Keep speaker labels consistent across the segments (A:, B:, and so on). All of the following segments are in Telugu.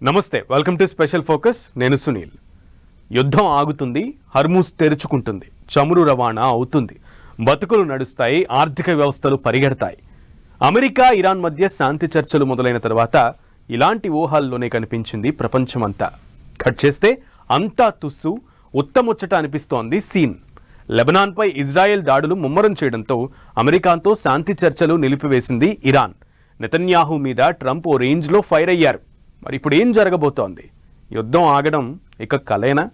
A: నమస్తే, వెల్కమ్ టు స్పెషల్ ఫోకస్. నేను సునీల్. యుద్ధం ఆగుతుంది, హర్మూజ్ తెరుచుకుంటుంది, చమురు రవాణా అవుతుంది, బతుకులు నడుస్తాయి, ఆర్థిక వ్యవస్థలు పరిగెడతాయి. అమెరికా ఇరాన్ మధ్య శాంతి చర్చలు మొదలైన తర్వాత ఇలాంటి ఊహాల్లోనే కనిపించింది ప్రపంచమంతా. కట్ చేస్తే అంతా తుస్సు, ఉత్తముచ్చట అనిపిస్తోంది సీన్. లెబనాన్పై ఇజ్రాయెల్ దాడులు ముమ్మరం చేయడంతో అమెరికాతో శాంతి చర్చలు నిలిపివేసింది ఇరాన్. నెతన్యాహు మీద ట్రంప్ ఓ రేంజ్లో ఫైర్ అయ్యారు. మరి ఇప్పుడు ఏం జరగబోతోంది? యుద్ధం ఆగడం ఇక కలేనా?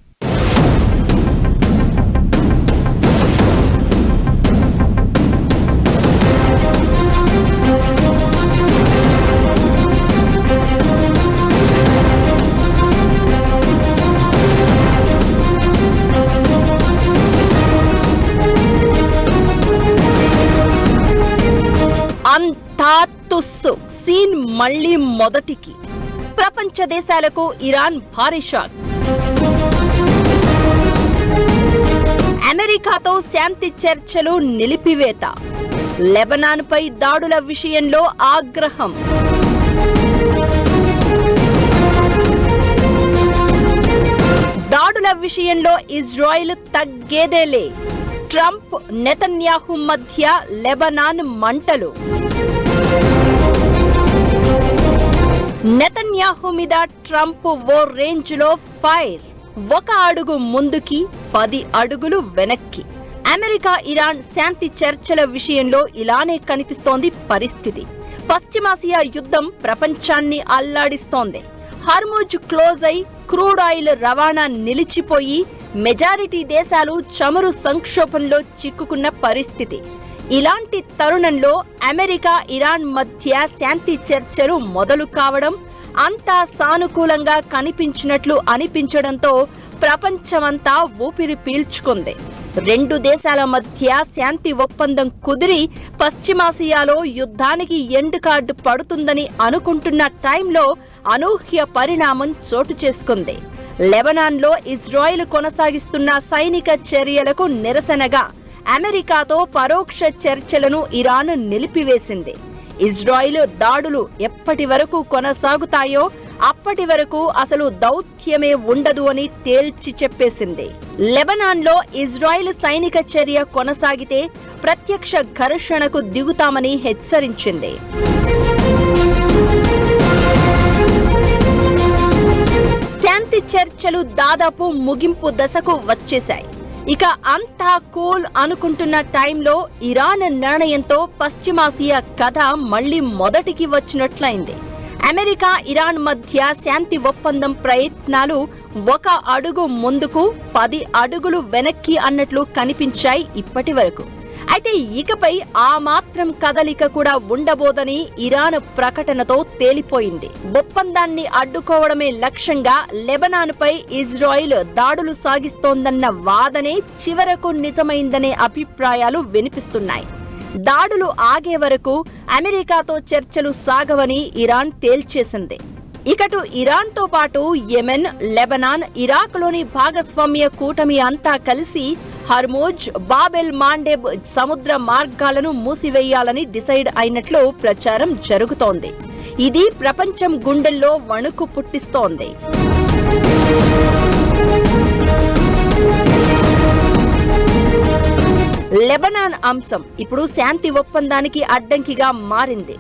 B: అంతా తుస్సు. సీన్ మళ్లీ మొదటికి. ప్రపంచ దేశాలకు ఇరాన్ భారీ షాక్. అమెరికాతో శాంతి చర్చలు నిలిపివేత. లెబనాన్పై దాడుల విషయంలో ఆగ్రహం. దాడుల విషయంలో ఇజ్రాయెల్ తగ్గేదేలే. ట్రంప్ నెతన్యాహు మధ్య లెబనాన్ మంటలు. నెతన్యాహు మీద ట్రంప్ ఓ రేంజ్ లో ఫైర్. ఒక అడుగు ముందుకి 10 అడుగులు వెనక్కి. అమెరికా ఇరాన్ శాంతి చర్చల విషయంలో ఇలానే కనిపిస్తోంది పరిస్థితి. పశ్చిమాసియా యుద్ధం ప్రపంచాన్ని అల్లాడిస్తోంది. హర్మూజ్ క్లోజ్ అయి క్రూడ్ ఆయిల్ రవాణా నిలిచిపోయి మెజారిటీ దేశాలు చమురు సంక్షోభంలో చిక్కుకున్న పరిస్థితి. ఇలాంటి తరుణంలో అమెరికా ఇరాన్ మధ్య శాంతి చర్చలు మొదలు కావడం అంతా సానుకూలంగా కనిపించినట్లు అనిపించడంతో ప్రపంచమంతా ఊపిరి పీల్చుకుంది. రెండు దేశాల మధ్య శాంతి ఒప్పందం కుదిరి పశ్చిమాసియాలో యుద్ధానికి ఎండ్ కార్డు పడుతుందని అనుకుంటున్న టైంలో అనూహ్య పరిణామం చోటు చేసుకుంది. లెబనాన్లో ఇజ్రాయెల్ కొనసాగిస్తున్న సైనిక చర్యలకు నిరసనగా అమెరికాతో పరోక్ష చర్చలను ఇరాన్ నిలిపివేసింది. ఇజ్రాయెల్ దాడులు ఎప్పటి వరకు కొనసాగుతాయో అప్పటి వరకు అసలు దౌత్యమే ఉండదు అని తేల్చి చెప్పేసింది. లెబనాన్లో ఇజ్రాయెల్ సైనిక చర్య కొనసాగితే ప్రత్యక్ష ఘర్షణకు దిగుతామని హెచ్చరించింది. శాంతి చర్చలు దాదాపు ముగింపు దశకు వచ్చేశాయి. ఇక అంతా కూల్ అనుకుంటున్న టైంలో ఇరాన్ నిర్ణయంతో పశ్చిమాసియా కథ మళ్లీ మొదటికి వచ్చినట్లయింది. అమెరికా ఇరాన్ మధ్య శాంతి ఒప్పందం ప్రయత్నాలు ఒక అడుగు ముందుకు 10 అడుగులు వెనక్కి అన్నట్లు కనిపించాయి ఇప్పటి వరకు. అయితే ఇకపై ఆ మాత్రం కదలిక కూడా ఉండబోదని ఇరాన్ ప్రకటనతో తేలిపోయింది. ఒప్పందాన్ని అడ్డుకోవడమే లక్ష్యంగా లెబనాన్పై ఇజ్రాయెల్ దాడులు సాగిస్తోందన్న వాదనే చివరకు నిజమైందనే అభిప్రాయాలు వినిపిస్తున్నాయి. దాడులు ఆగే వరకు అమెరికాతో చర్చలు సాగవని ఇరాన్ తేల్చేసింది. ఇకటు ఇరాన్తో పాటు యెమెన్, లెబనాన్, ఇరాక్లోని భాగస్వామ్య కూటమి అంతా కలిసి హర్మూజ్, బాబెల్ మాండెబ్ సముద్ర మార్గాలను మూసివేయాలని డిసైడ్ అయినట్లు ప్రచారం జరుగుతోంది. ఇది ప్రపంచం గుండెల్లో వణుకు పుట్టిస్తోంది. లెబనాన్ అంశం ఇప్పుడు శాంతి ఒప్పందానికి అడ్డంకిగా మారింది.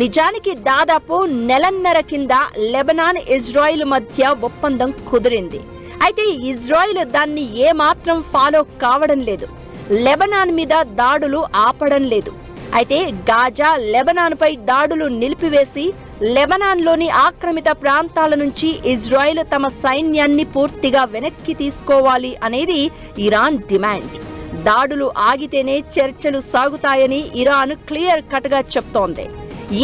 B: నిజానికి దాదాపు నెలన్నర కింద లెబనాన్ ఇజ్రాయెల్ మధ్య ఒప్పందం కుదిరింది. అయితే ఇజ్రాయెల్ దాన్ని ఏమాత్రం ఫాలో కావడం లేదు. లెబనాన్ మీద దాడులు ఆపడం లేదు. అయితే గాజా, లెబనాన్పై దాడులు నిలిపివేసి లెబనాన్లోని ఆక్రమిత ప్రాంతాల నుంచి ఇజ్రాయెల్ తమ సైన్యాన్ని పూర్తిగా వెనక్కి తీసుకోవాలి అనేది ఇరాన్ డిమాండ్. దాడులు ఆగితేనే చర్చలు సాగుతాయని ఇరాన్ క్లియర్ కట్గా చెప్తోంది.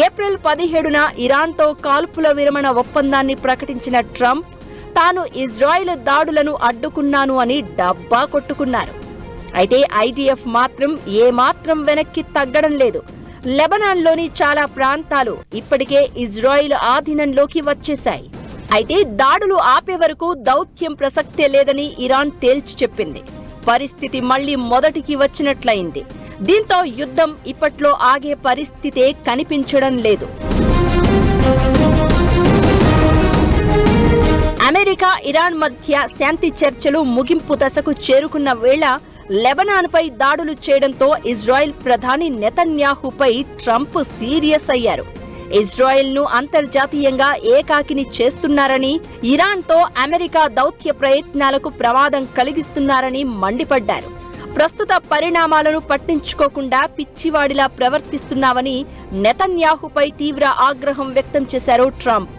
B: ఏప్రిల్ 17న ఇరాన్తో కాల్పుల విరమణ ఒప్పందాన్ని ప్రకటించిన ట్రంప్ తాను ఇజ్రాయెల్ దాడులను అడ్డుకున్నాను అని డబ్బా కొట్టుకున్నారు. అయితే ఐడిఎఫ్ మాత్రం ఏమాత్రం వెనక్కి తగ్గడం లేదు. లెబనాన్లోని చాలా ప్రాంతాలు ఇప్పటికే ఇజ్రాయెల్ ఆధీనంలోకి వచ్చేశాయి. అయితే దాడులు ఆపే వరకు దౌత్యం ప్రసక్తే లేదని ఇరాన్ తేల్చి చెప్పింది. పరిస్థితి మళ్లీ మొదటికి వచ్చినట్లయింది. దీంతో యుద్ధం ఇప్పట్లో ఆగే పరిస్థితే కనిపించడం లేదు. అమెరికా ఇరాన్ మధ్య శాంతి చర్చలు ముగింపు దశకు చేరుకున్న వేళ లెబనాన్పై దాడులు చేయడంతో ఇజ్రాయెల్ ప్రధాని నెతన్యాహుపై ట్రంప్ సీరియస్ అయ్యారు. ఇజ్రాయెల్ను అంతర్జాతీయంగా ఏకాకిని చేస్తున్నారని, ఇరాన్తో అమెరికా దౌత్య ప్రయత్నాలకు ప్రమాదం కలిగిస్తున్నారని మండిపడ్డారు. ప్రస్తుత పరిణామాలను పట్టించుకోకుండా పిచ్చివాడిలా ప్రవర్తిస్తున్నావని నెతన్యాహుపై తీవ్ర ఆగ్రహం వ్యక్తం చేశారు ట్రంప్.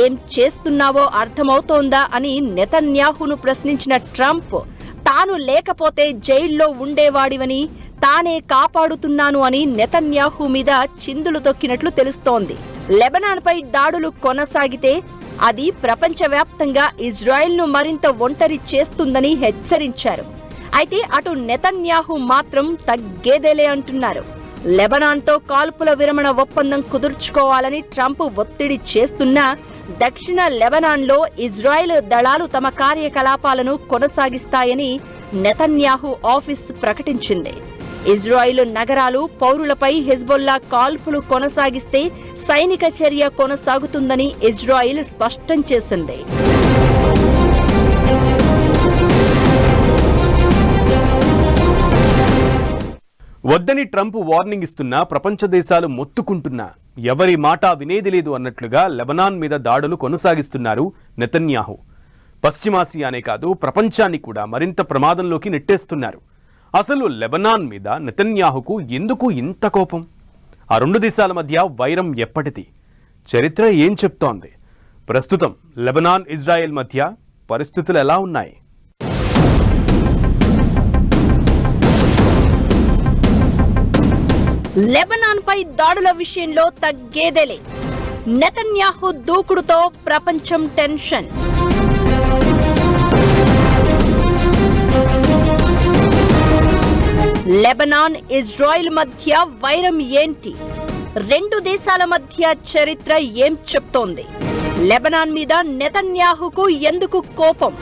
B: ఏం చేస్తున్నావో అర్థమవుతోందా అని నెతన్యాహును ప్రశ్నించిన ట్రంప్, తాను లేకపోతే జైల్లో ఉండేవాడివని, తానే కాపాడుతున్నాను అని నెతన్యాహు మీద చిందులు తొక్కినట్లు తెలుస్తోంది. లెబనాన్పై దాడులు కొనసాగితే అది ప్రపంచవ్యాప్తంగా ఇజ్రాయెల్ను మరింత ఒంటరి చేస్తుందని హెచ్చరించారు. అయితే అటు నెతన్యాహు మాత్రం తగ్గేదేలే అంటున్నారు. లెబనాన్తో కాల్పుల విరమణ ఒప్పందం కుదుర్చుకోవాలని ట్రంప్ ఒత్తిడి చేస్తున్నా దక్షిణ లెబనాన్లో ఇజ్రాయెల్ దళాలు తమ కార్యకలాపాలను కొనసాగిస్తాయని నెతన్యాహు ఆఫీస్ ప్రకటించింది. ఇజ్రాయెల్ నగరాలు, పౌరులపై హెజ్బొల్లా కాల్పులు కొనసాగిస్తే సైనిక చర్య కొనసాగుతుందని ఇజ్రాయెల్ స్పష్టం చేసింది.
A: వద్దని ట్రంప్ వార్నింగ్ ఇస్తున్నా ప్రపంచ దేశాలు మొత్తుకుంటున్నా ఎవరి మాట వినేది లేదు అన్నట్లుగా లెబనాన్ మీద దాడులు కొనసాగిస్తున్నారు నెతన్యాహు. పశ్చిమాసియానే కాదు, ప్రపంచాన్ని కూడా మరింత ప్రమాదంలోకి నెట్టేస్తున్నారు. అసలు లెబనాన్ మీద నెతన్యాహుకు ఎందుకు ఇంత కోపం? ఆ రెండు దేశాల మధ్య వైరం ఎప్పటిది? చరిత్ర ఏం చెప్తోంది? ప్రస్తుతం లెబనాన్, ఇజ్రాయెల్ మధ్య పరిస్థితులు ఎలా ఉన్నాయి?
B: లెబనాన్పై దాడుల విషయంలో తగ్గేదేలే. నెతన్యాహు దూకుడుతో ప్రపంచం టెన్షన్. లెబనాన్, ఇజ్రాయెల్ మధ్య వైరం ఏంటి? రెండు దేశాల మధ్య చరిత్ర ఏం చెప్తోంది? లెబనాన్ మీద నెతన్యాహుకు ఎందుకు కోపం?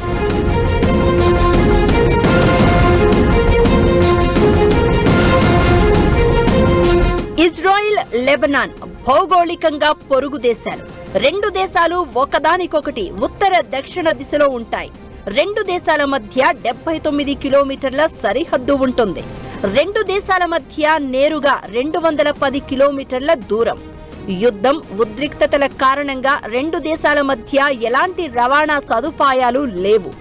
B: ఇజ్రాయెల్, లెబనాన్ భౌగోళికంగా పొరుగు దేశాలు. రెండు దేశాలు ఒకదానికొకటి ఉత్తర దక్షిణ దిశలో ఉంటాయి. రెండు దేశాల మధ్య 79 కిలోమీటర్ల సరిహద్దు ఉంటుంది. రెండు దేశాల మధ్య నేరుగా 210 కిలోమీటర్ల దూరం. యుద్ధం, ఉద్రిక్తతల కారణంగా రెండు దేశాల మధ్య ఎలాంటి రవాణా సదుపాయాలు లేవు.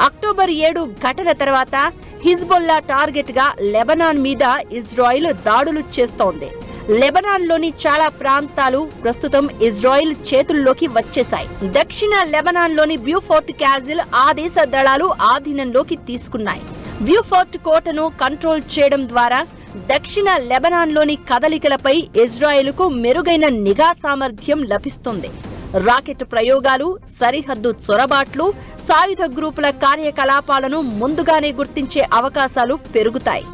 B: అక్టోబర్ 7 ఘటన తర్వాత హిజ్బొల్లా టార్గెట్ గా లెబనాన్ మీద ఇజ్రాయెల్ దాడులు చేస్తోంది. లెబనాన్లోని చాలా ప్రాంతాలు ప్రస్తుతం ఇజ్రాయెల్ చేతుల్లోకి వచ్చేశాయి. దక్షిణ లెబనాన్లోని బ్యూఫోర్ట్ క్యాజిల్ ఆ దేశ దళాలు ఆధీనంలోకి తీసుకున్నాయి. బ్యూఫోర్ట్ కోటను కంట్రోల్ చేయడం ద్వారా దక్షిణ లెబనాన్లోని కదలికలపై ఇజ్రాయెల్కు మెరుగైన నిఘా సామర్థ్యం లభిస్తుంది. రాకెట్ ప్రయోగాలు, సరిహద్దు చొరబాట్లు, సాయుధ గ్రూపుల కార్యకలాపాలను ముందుగానే గుర్తించే అవకాశాలు పెరుగుతాయి.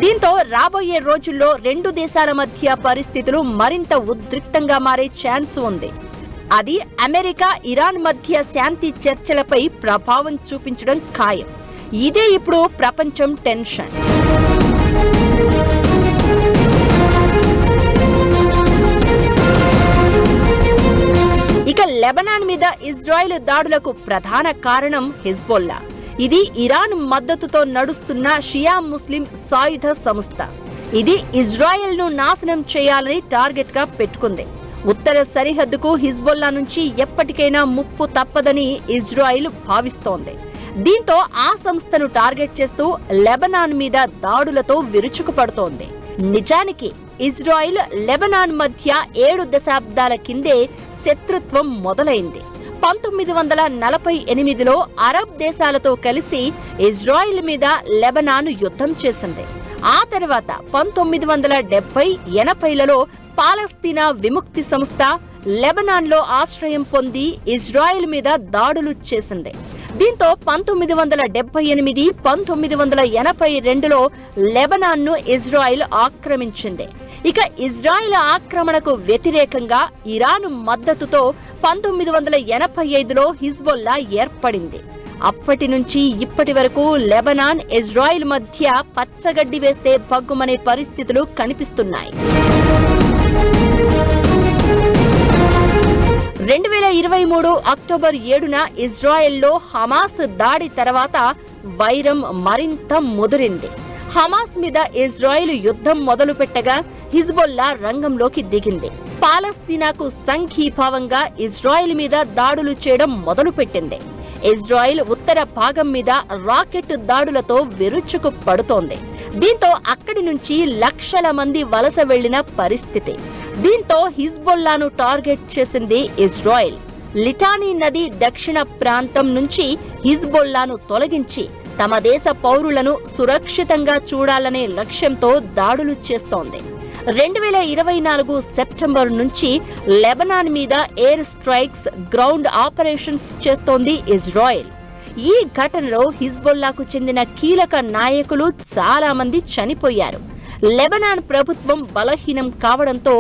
B: దీంతో రాబోయే రోజుల్లో రెండు దేశాల మధ్య పరిస్థితులు మరింత ఉద్రిక్తంగా మారే ఛాన్స్ ఉంది. అది అమెరికా, ఇరాన్ మధ్య శాంతి చర్చలపై ప్రభావం చూపించడం ఖాయం. ఇదే ఇప్పుడు ప్రపంచం టెన్షన్. ఇక లెబనాన్ మీద ఇజ్రాయెల్ దాడులకు ప్రధాన కారణం హిజ్బొల్లా. ఇది ఇరాన్ మద్దతుతో నడుస్తున్న షియా ముస్లిం సాయుధ సంస్థ. ఇది ఇజ్రాయెల్ను నాశనం చేయాలని టార్గెట్ గా పెట్టుకుంది. ఉత్తర సరిహద్దుకు హిజ్బొల్లా నుంచి ఎప్పటికైనా ముప్పు తప్పదని ఇజ్రాయెల్ భావిస్తోంది. దీంతో ఆ సంస్థను టార్గెట్ చేస్తూ లెబనాన్ మీద దాడులతో విరుచుకుపడుతోంది. నిజానికి ఇజ్రాయెల్, లెబనాన్ మధ్య 7 దశాబ్దాల కిందే శత్రుత్వం మొదలైంది. 1948లో అరబ్ దేశాలతో కలిసి ఇజ్రాయెల్ మీద లెబనాన్ యుద్ధం చేసింది. ఆ తర్వాత 1970-80లలో పాలస్తీనా విముక్తి సంస్థ లెబనాన్లో ఆశ్రయం పొంది ఇజ్రాయెల్ మీద దాడులు చేసింది. దీంతో 1978, 1982లో లెబనాన్ను ఇజ్రాయెల్ ఆక్రమించింది. ఇక ఇజ్రాయెల్ ఆక్రమణకు వ్యతిరేకంగా ఇరాన్ మద్దతుతో 1985లో హిజ్బొల్లా ఏర్పడింది. అప్పటి నుంచి ఇప్పటి వరకు లెబనాన్, ఇజ్రాయెల్ మధ్య పచ్చగడ్డి వేస్తే భగ్గుమనే పరిస్థితులు కనిపిస్తున్నాయి. 2023 అక్టోబర్ 7న ఇజ్రాయెల్లో హమాస్ దాడి తర్వాత వైరం మరింత ముదిరింది. హమాస్ మీద ఇజ్రాయెల్ యుద్ధం మొదలుపెట్టగా హిజ్బుల్లా రంగంలోకి దిగింది. పాలస్తీనాకు సంఘీభావంగా ఇజ్రాయెల్ మీద దాడులు చేయడం మొదలుపెట్టింది. ఇజ్రాయెల్ ఉత్తర భాగం మీద రాకెట్ దాడులతో విరుచుకు పడుతోంది. దీంతో అక్కడి నుంచి లక్షల మంది వలస వెళ్లిన పరిస్థితి. దీంతో హిజ్బుల్లాను టార్గెట్ చేసింది ఇజ్రాయెల్. లిటానీ నది దక్షిణ ప్రాంతం నుంచి హిజ్బుల్లాను తొలగించి తమ దేశ పౌరులను సురక్షితంగా చూడాలనే లక్ష్యంతో దాడులు చేస్తోంది. 2024 సెప్టెంబర్ నుంచి లెబనాన్ మీద ఎయిర్ స్ట్రైక్స్, గ్రౌండ్ ఆపరేషన్స్ చేస్తోంది ఇజ్రాయెల్. ఈ ఘటనలో హిజ్బుల్లాకు చెందిన కీలక నాయకులు చాలా మంది చనిపోయారు. లెబనాన్ ప్రభుత్వం బలహీనం కావడంతో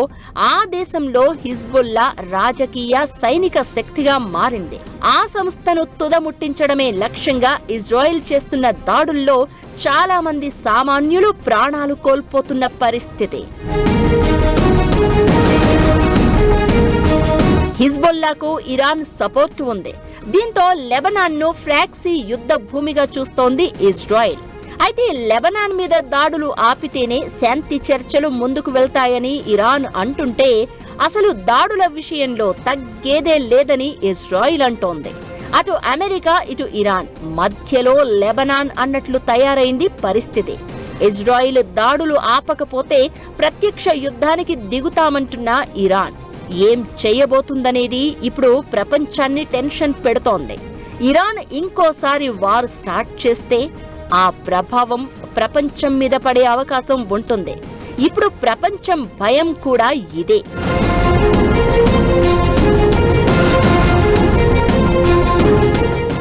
B: ఆ దేశంలో హిజ్బుల్లా రాజకీయ, సైనిక శక్తిగా మారింది. ఆ సంస్థను తుదముట్టించడమే లక్ష్యంగా ఇజ్రాయెల్ చేస్తున్న దాడుల్లో చాలా మంది సామాన్యులు ప్రాణాలు కోల్పోతున్న పరిస్థితి. హిజ్బుల్లాకు ఇరాన్ సపోర్ట్ ఉంది. దీంతో లెబనాన్ను ఫ్రాక్సీ యుద్ధ భూమిగా చూస్తోంది ఇజ్రాయెల్. అయితే లెబనాన్ మీద దాడులు ఆపితేనే శాంతి చర్చలు ముందుకు వెళ్తాయని ఇరాన్ అంటుంటే అసలు దాడుల విషయంలో తగ్గేదే లేదని ఇజ్రాయెల్ అంటోంది. అటు అమెరికా, ఇటు ఇరాన్ మధ్యలో లెబనాన్ అన్నట్లు తయారైంది పరిస్థితి. ఇజ్రాయెల్ దాడులు ఆపకపోతే ప్రత్యక్ష యుద్ధానికి దిగుతామంటున్న ఇరాన్ ఏం చేయబోతుందనేది ఇప్పుడు ప్రపంచాన్ని టెన్షన్ పెడుతోంది. ఇరాన్ ఇంకోసారి వార్ స్టార్ట్ చేస్తే ఆ ప్రభావం ప్రపంచం మీద పడే అవకాశం ఉంటుంది. ఇప్పుడు ప్రపంచం భయం కూడా ఇదే.